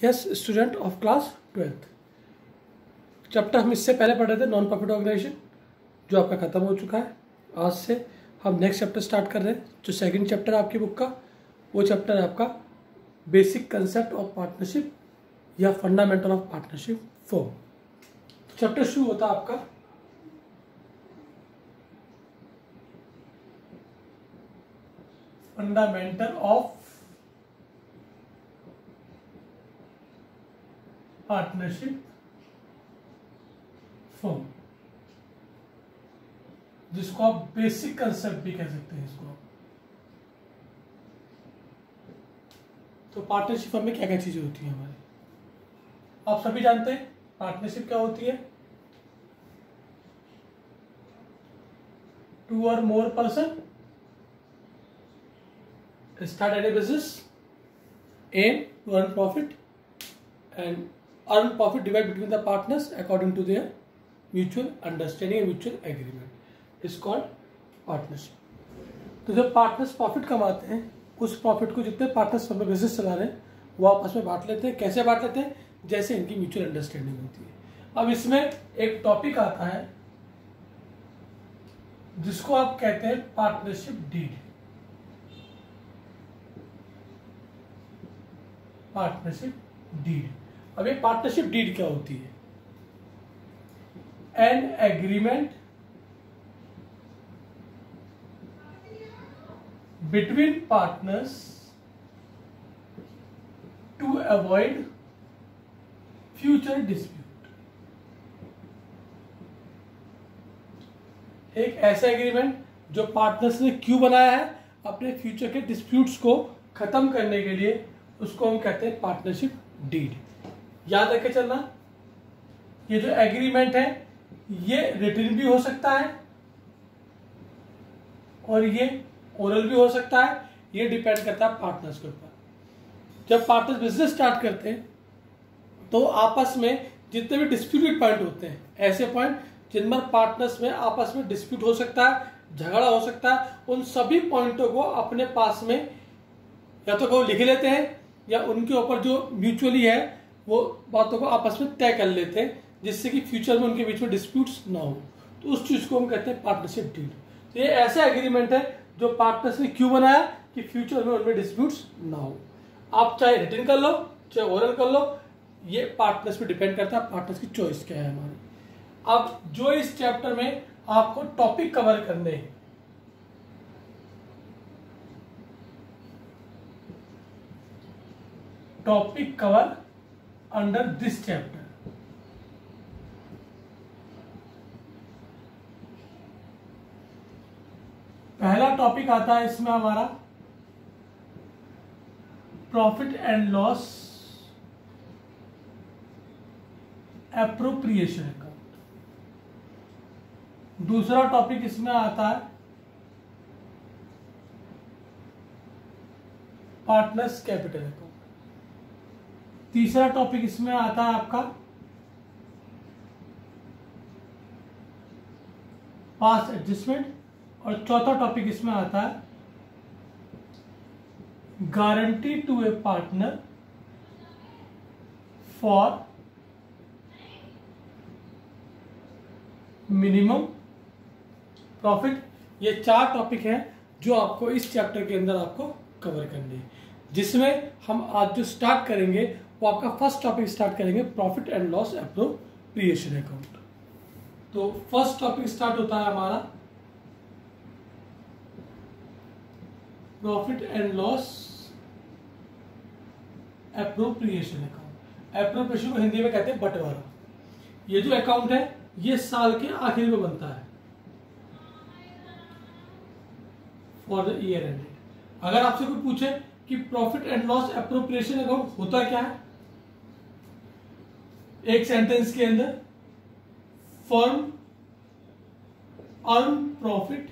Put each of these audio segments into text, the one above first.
Yes student of class 12th। Chapter हम इससे पहले पढ़ रहे थे नॉन प्रॉफिट ऑर्गेनाइजेशन, जो आपका खत्म हो चुका है। आज से हम नेक्स्ट चैप्टर स्टार्ट कर रहे हैं, जो सेकंड चैप्टर है आपकी बुक का। वो चैप्टर है आपका बेसिक कंसेप्ट ऑफ पार्टनरशिप या फंडामेंटल ऑफ पार्टनरशिप 4। तो चैप्टर शुरू होता है आपका फंडामेंटल ऑफ पार्टनरशिप 4, जिसको आप बेसिक कंसेप्ट भी कह सकते हैं इसको। तो पार्टनरशिप फर्म में क्या क्या चीजें होती हैं हमारी, आप सभी जानते हैं। पार्टनरशिप क्या होती है? 2 or more person start any business, aim to earn profit, and earn profit divide between the partners according to their mutual understanding and mutual agreement is called partnership। तो जब पार्टनर्स प्रॉफिट कमाते हैं, उस profit को जितने partners में business चला रहे हैं वो आपस में बांट लेते हैं। कैसे बांट लेते हैं? जैसे इनकी म्यूचुअल अंडरस्टैंडिंग होती है। अब इसमें एक टॉपिक आता है जिसको आप कहते हैं पार्टनरशिप डीड। Partnership deed. अब ये पार्टनरशिप डीड क्या होती है? An agreement between partners to avoid future dispute. एक ऐसा एग्रीमेंट जो पार्टनर्स ने क्यों बनाया है? अपने फ्यूचर के डिस्प्यूट्स को खत्म करने के लिए। उसको हम कहते हैं पार्टनरशिप डीड। याद रखे चलना, ये जो एग्रीमेंट है ये रिटन भी हो सकता है और ये ओरल भी हो सकता है। ये डिपेंड करता है पार्टनर्स के ऊपर। जब पार्टनर्स बिजनेस स्टार्ट करते हैं तो आपस में जितने भी डिस्प्यूटेड पॉइंट होते हैं, ऐसे पॉइंट जिन पर पार्टनर्स में आपस में डिस्प्यूट हो सकता है, झगड़ा हो सकता है, उन सभी पॉइंटों को अपने पास में या तो वो लिख लेते हैं या उनके ऊपर जो म्यूचुअली है वो बातों को आपस में तय कर लेते हैं, जिससे कि फ्यूचर में उनके बीच में डिस्प्यूट्स ना हो। तो उस चीज को हम कहते हैं पार्टनरशिप डीड। तो ये ऐसा एग्रीमेंट है जो पार्टनर्स ने क्यों बनाया कि फ्यूचर में उनमें डिस्प्यूट्स ना हो। आप चाहे रिटन कर लो चाहे ओरल कर लो, ये पार्टनर्स पे डिपेंड करता है पार्टनर्स की चॉइस क्या है हमारी। अब जो इस चैप्टर में आपको टॉपिक कवर करने हैं, topic cover under this chapter, पहला टॉपिक आता है इसमें हमारा profit and loss appropriation account. दूसरा टॉपिक इसमें आता है पार्टनर्स कैपिटल अकाउंट। तीसरा टॉपिक इसमें आता है आपका पास्ट एडजस्टमेंट। और चौथा टॉपिक इसमें आता है guarantee to a partner for minimum profit. ये 4 टॉपिक हैं जो आपको इस चैप्टर के अंदर आपको कवर करने हैं, जिसमें हम आज जो स्टार्ट करेंगे वो आपका फर्स्ट टॉपिक स्टार्ट करेंगे profit and loss appropriation account. तो फर्स्ट टॉपिक स्टार्ट होता है हमारा profit and loss appropriation account. Appropriation को हिंदी में कहते हैं बंटवारा। ये जो अकाउंट है ये साल के आखिर में बनता है फॉर द ईयर एंडेड। अगर आपसे कोई पूछे कि profit and loss appropriation account होता क्या है, एक सेंटेंस के अंदर, firm earn profit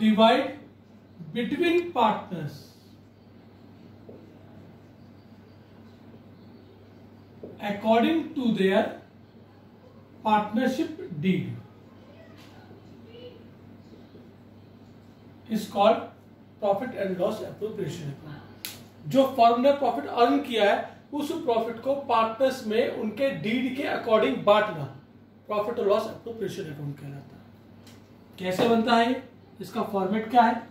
divide between partners according to their partnership deed is called profit and loss appropriation account. जो फर्म ने प्रॉफिट अर्न किया है उस प्रॉफिट को पार्टनर्स में उनके डीड के अकॉर्डिंग बांटना प्रॉफिट और लॉस एप्रोप्रिएशन अकाउंट कहलाता है। कैसे बनता है ये, इसका फॉर्मेट क्या है?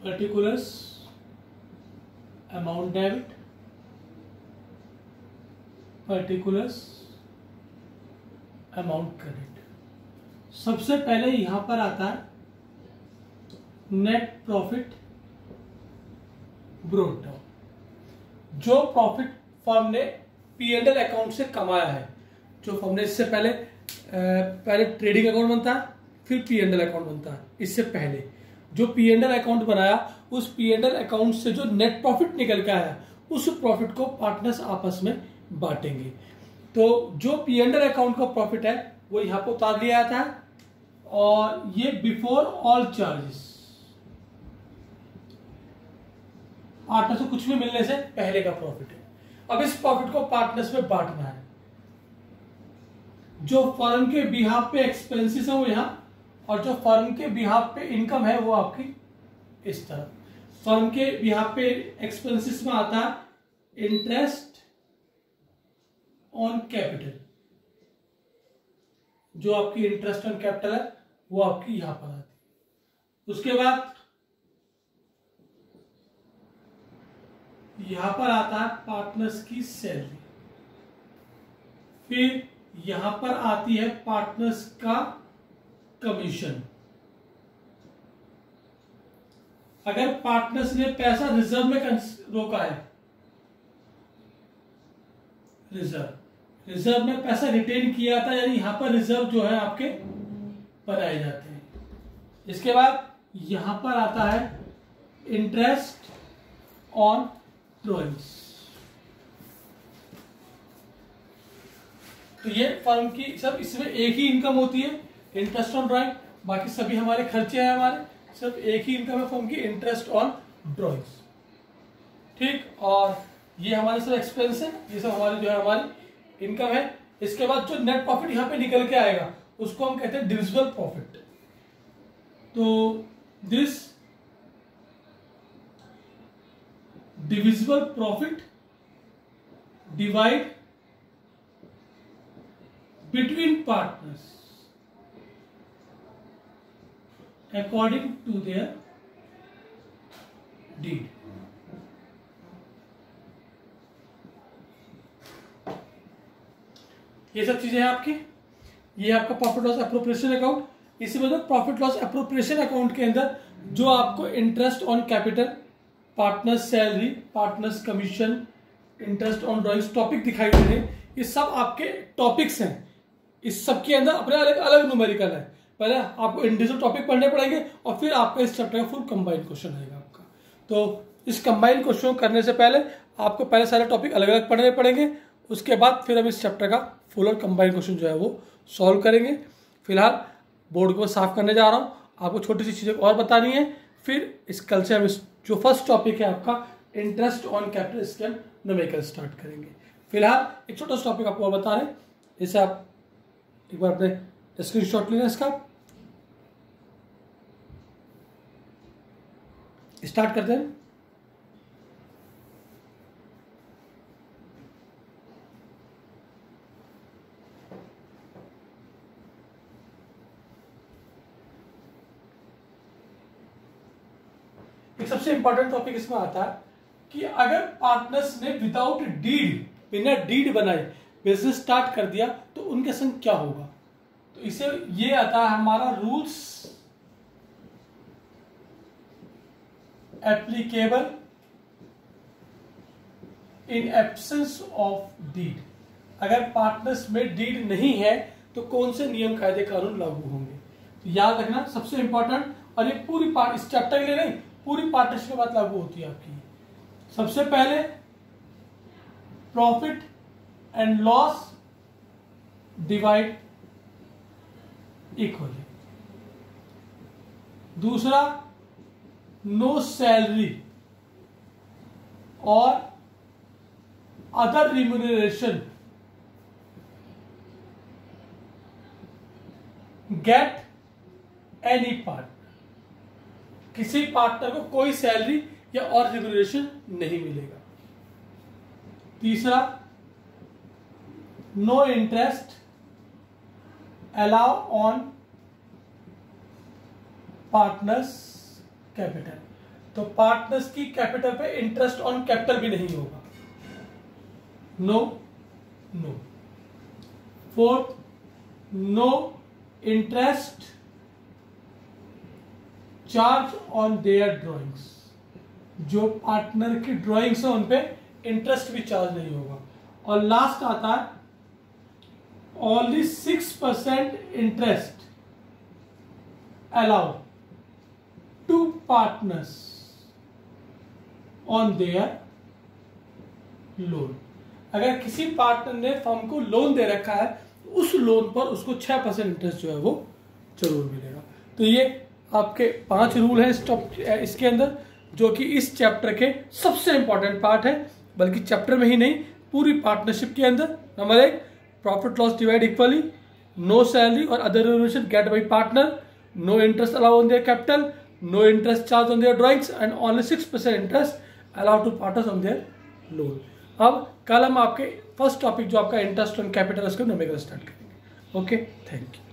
Particulars amount debit, particulars amount credit. सबसे पहले यहां पर आता है नेट प्रॉफिट ब्रॉट डाउन। जो प्रॉफिट फर्म ने P&L अकाउंट से कमाया है, जो फर्म ने इससे पहले ट्रेडिंग अकाउंट बनता है, फिर P&L अकाउंट बनता है। इससे पहले जो P&L अकाउंट बनाया, उस P&L अकाउंट से जो नेट प्रॉफिट निकल के आया, उस प्रॉफिट को पार्टनर्स आपस में बांटेंगे। तो जो P&L अकाउंट का प्रॉफिट है वो यहां पर उतार लिया जाता है, और ये बिफोर ऑल चार्जेस, पार्टनर्स को कुछ भी मिलने से पहले का प्रॉफिट है। अब इस प्रॉफिट को पार्टनर्स में बांटना है। जो फर्म के बिहाफ पे एक्सपेंसेस है वो यहां, और जो फर्म के बिहाफ पे इनकम है वो आपकी इस तरफ। फर्म के बिहाफ पे एक्सपेंसेस में आता है इंटरेस्ट ऑन कैपिटल, जो आपकी इंटरेस्ट ऑन कैपिटल है वो आपकी यहां पर आती है। उसके बाद यहां पर आता है पार्टनर्स की सैलरी, फिर यहां पर आती है पार्टनर्स का कमीशन। अगर पार्टनर्स ने पैसा रिजर्व में रोका है, रिजर्व में पैसा रिटेन किया था, यानी यहां पर रिजर्व जो है आपके बनाए जाते हैं। इसके बाद यहां पर आता है इंटरेस्ट ऑन ड्रॉइंग्स। तो ये फर्म की सब, इसमें एक ही इनकम होती है, इंटरेस्ट ऑन ड्रॉइंग। बाकी सभी हमारे खर्चे हैं, हमारे सिर्फ एक ही इनकम है फर्म की, इंटरेस्ट ऑन ड्रॉइंग्स। ठीक, और ये हमारे सब एक्सपेंस है, ये सब हमारी जो है हमारी इनकम है। इसके बाद जो नेट प्रॉफिट यहां पे निकल के आएगा उसको हम कहते हैं डिविजिबल प्रॉफिट। तो this divisible profit divide between partners according to their deed। ये सब चीजें हैं आपकी। ये आपका प्रॉफिट लॉस एप्रोप्रिएशन अकाउंट। इसी वजह प्रॉफिट लॉस एप्रोप्रिएशन अकाउंट के अंदर जो आपको interest on capital, partners salary, partners commission, interest on drawings topic दिखाई दे रहे हैं, ये सब आपके टॉपिक्स हैं। इस सब के अंदर अपने अलग अलग न्यूमेरिकल है। पहले आपको इंडिविजुअल टॉपिक पढ़ने पड़ेंगे और फिर आपका इस चैप्टर का फुल कंबाइंड क्वेश्चन आएगा आपका। तो इस कंबाइंड क्वेश्चन करने से पहले आपको पहले सारे टॉपिक अलग अलग पढ़ने पड़ेंगे, उसके बाद फिर हम इस चैप्टर का फुल और कंबाइंड क्वेश्चन जो है वो सॉल्व करेंगे। फिलहाल बोर्ड को साफ करने जा रहा हूँ, आपको छोटी सी चीज़ें और बतानी है। फिर इस कल से हम इस जो फर्स्ट टॉपिक है आपका इंटरेस्ट ऑन कैपिटल, इसके हम न्यूमेरिकल स्टार्ट करेंगे। फिलहाल एक छोटा सा टॉपिक आपको और बता रहे हैं, इसे आप एक बार अपने स्क्रीनशॉट लेना, इसका स्टार्ट करते हैं। एक सबसे इंपॉर्टेंट टॉपिक इसमें आता है कि अगर पार्टनर्स ने विदाउट डीड, बिना डीड बनाए बिजनेस स्टार्ट कर दिया तो उनके संग क्या होगा। तो इसे ये आता है हमारा rules applicable in absence of deed. अगर पार्टनर्स में डीड नहीं है तो कौन से नियम कायदे कानून लागू होंगे। तो याद रखना सबसे इंपॉर्टेंट, और ये पूरी इस चैप्टर के लिए नहीं, पूरी पार्टनरशिप के बाद लागू होती है आपकी। सबसे पहले profit and loss divide equally. दूसरा नो सैलरी और other remuneration get any partner, किसी पार्टनर को कोई सैलरी या और रिम्यूनरेशन नहीं मिलेगा। तीसरा, no interest allow on partners capital, तो पार्टनर्स की कैपिटल पे इंटरेस्ट ऑन कैपिटल भी नहीं होगा। No no. Fourth, no interest charge on their drawings, जो पार्टनर की ड्रॉइंग्स है उन पे इंटरेस्ट भी चार्ज नहीं होगा। और लास्ट आता है only 6% interest allow to partners on their loan, अगर किसी पार्टनर ने फर्म को लोन दे रखा है उस लोन पर उसको 6% इंटरेस्ट जो है वो जरूर मिलेगा। तो ये आपके 5 रूल हैं इसके अंदर, जो कि इस चैप्टर के सबसे इंपॉर्टेंट पार्ट है, बल्कि चैप्टर में ही नहीं पूरी पार्टनरशिप के अंदर। Number 1, profit loss divide equally, no salary और other remuneration get by partner, no interest allow on their capital, no interest charge on their drawings and only 6% interest allow to partners on their loan. अब कल हम आपके first topic जो आपका interest on capital उसको number start करेंगे। Okay, thank you.